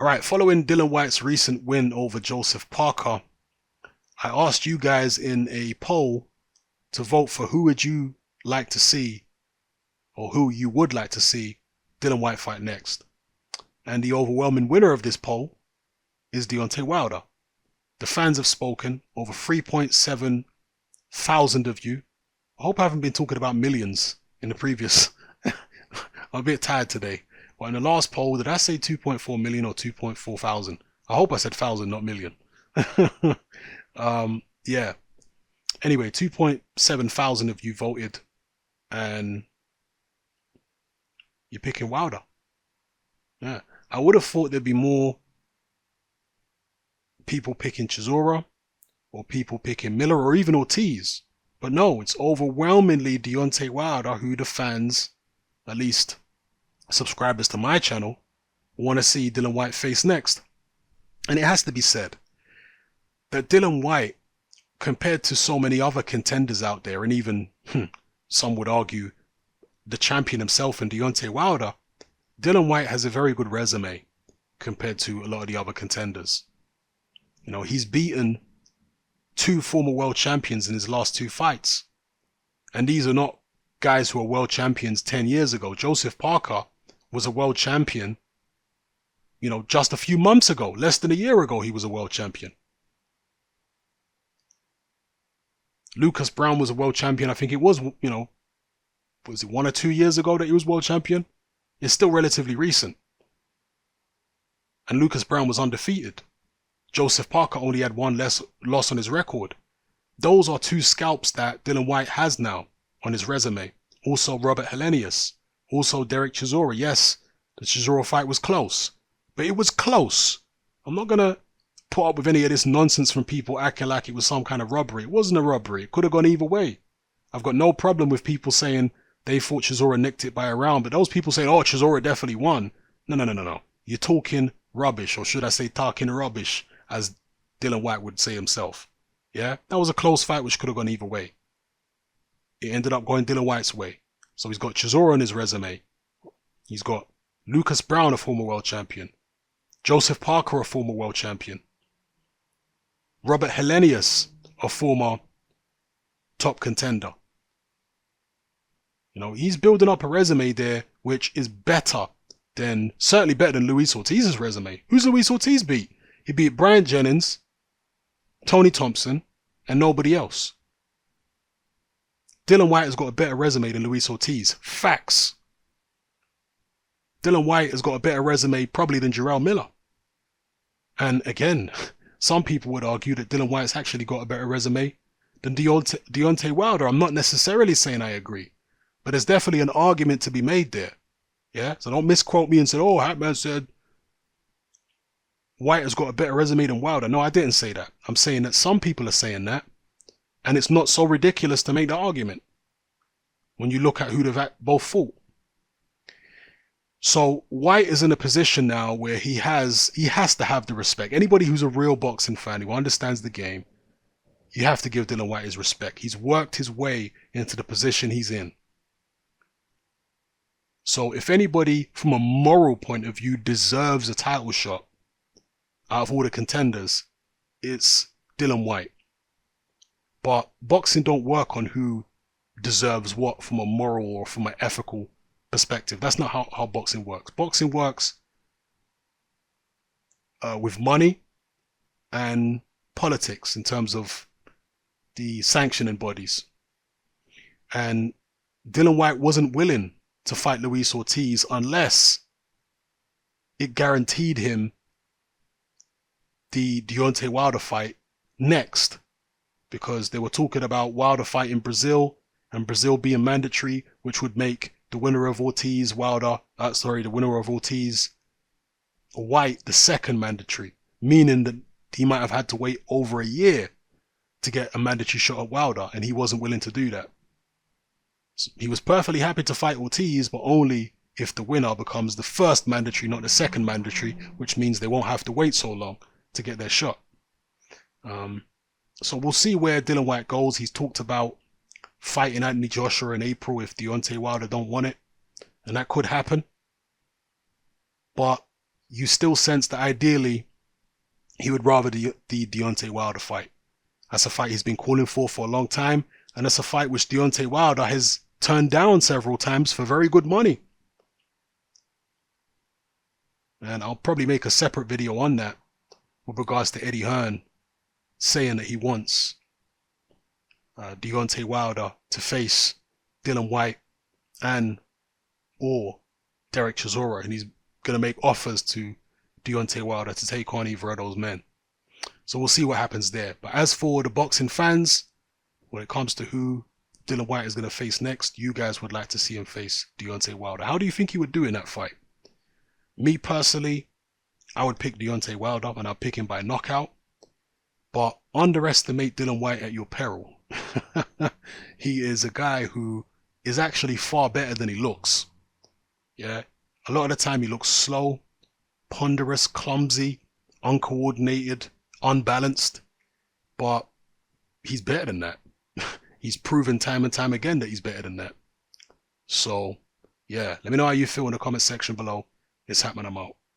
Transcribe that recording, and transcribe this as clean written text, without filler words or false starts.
All right, following Dillian Whyte's recent win over Joseph Parker, I asked you guys in a poll to vote for who would you like to see, or who you would like to see Dillian Whyte fight next. And the overwhelming winner of this poll is Deontay Wilder. The fans have spoken, over 3.7 thousand of you. I hope I haven't been talking about millions in the previous. I'm a bit tired today. But in the last poll, did I say 2.4 million or 2.4 thousand? I hope I said thousand, not million. Yeah. Anyway, 2.7 thousand of you voted, and you're picking Wilder. Yeah. I would have thought there'd be more people picking Chisora or people picking Miller or even Ortiz. But no, it's overwhelmingly Deontay Wilder who the fans, at least subscribers to my channel, want to see Dillian Whyte face next. And it has to be said that Dillian Whyte, compared to so many other contenders out there, and even some would argue the champion himself and Deontay Wilder, Dillian Whyte has a very good resume compared to a lot of the other contenders. You know, he's beaten two former world champions in his last two fights. And these are not guys who are world champions 10 years ago. Joseph Parker was a world champion, you know, just a few months ago. Less than a year ago, he was a world champion. Lucas Brown was a world champion. I think it was, you know, was it 1 or 2 years ago that he was world champion? It's still relatively recent. And Lucas Brown was undefeated. Joseph Parker only had one less loss on his record. Those are two scalps that Dillian Whyte has now on his resume. Also Robert Helenius. Also Derek Chisora. Yes, the Chisora fight was close. But it was close. I'm not going to put up with any of this nonsense from people acting like it was some kind of robbery. It wasn't a robbery. It could have gone either way. I've got no problem with people saying they thought Chisora nicked it by a round. But those people saying, oh, Chisora definitely won. No. You're talking rubbish. Or should I say talking rubbish, as Dillian Whyte would say himself. Yeah, that was a close fight which could have gone either way. It ended up going Dillian Whyte's way. So he's got Chisora on his resume. He's got Lucas Brown, a former world champion. Joseph Parker, a former world champion. Robert Helenius, a former top contender. You know, he's building up a resume there which is better than, certainly better than Luis Ortiz's resume. Who's Luis Ortiz beat? He beat Brian Jennings, Tony Thompson, and nobody else. Dillian Whyte has got a better resume than Luis Ortiz. Facts. Dillian Whyte has got a better resume probably than Jarrell Miller. And again, some people would argue that Dillian Whyte's actually got a better resume than Deontay Wilder. I'm not necessarily saying I agree, but there's definitely an argument to be made there. Yeah, so don't misquote me and say, oh, Hatman said Whyte has got a better resume than Wilder. No, I didn't say that. I'm saying that some people are saying that, and it's not so ridiculous to make the argument when you look at who they've both fought. So Whyte is in a position now where he has to have the respect. Anybody who's a real boxing fan who understands the game, you have to give Dillian Whyte his respect. He's worked his way into the position he's in. So if anybody from a moral point of view deserves a title shot out of all the contenders, it's Dillian Whyte. But boxing don't work on who deserves what from a moral or from an ethical perspective. That's not how boxing works. Boxing works with money and politics in terms of the sanctioning bodies. And Dillian Whyte wasn't willing to fight Luis Ortiz unless it guaranteed him the Deontay Wilder fight next, because they were talking about Wilder fighting Brazil and Brazil being mandatory, which would make the winner of Ortiz Whyte the second mandatory, meaning that he might have had to wait over a year to get a mandatory shot at Wilder, and he wasn't willing to do that. So he was perfectly happy to fight Ortiz, but only if the winner becomes the first mandatory, not the second mandatory, which means they won't have to wait so long to get their shot. So we'll see where Dillian Whyte goes. He's talked about fighting Anthony Joshua in April if Deontay Wilder don't want it, and that could happen. But you still sense that ideally he would rather the Deontay Wilder fight. That's a fight he's been calling for a long time, and that's a fight which Deontay Wilder has turned down several times for very good money. And I'll probably make a separate video on that with regards to Eddie Hearn saying that he wants Deontay Wilder to face Dillian Whyte and or Derek Chisora, and he's going to make offers to Deontay Wilder to take on either of those men. So we'll see what happens there. But as for the boxing fans, when it comes to who Dillian Whyte is going to face next, you guys would like to see him face Deontay Wilder. How do you think he would do in that fight? Me personally, I would pick Deontay Wilder, and I'd pick him by knockout. But underestimate Dillian Whyte at your peril. He is a guy who is actually far better than he looks. Yeah, a lot of the time he looks slow, ponderous, clumsy, uncoordinated, unbalanced, but he's better than that. He's proven time and time again that he's better than that. So, yeah, let me know how you feel in the comment section below. It's happening, I'm out.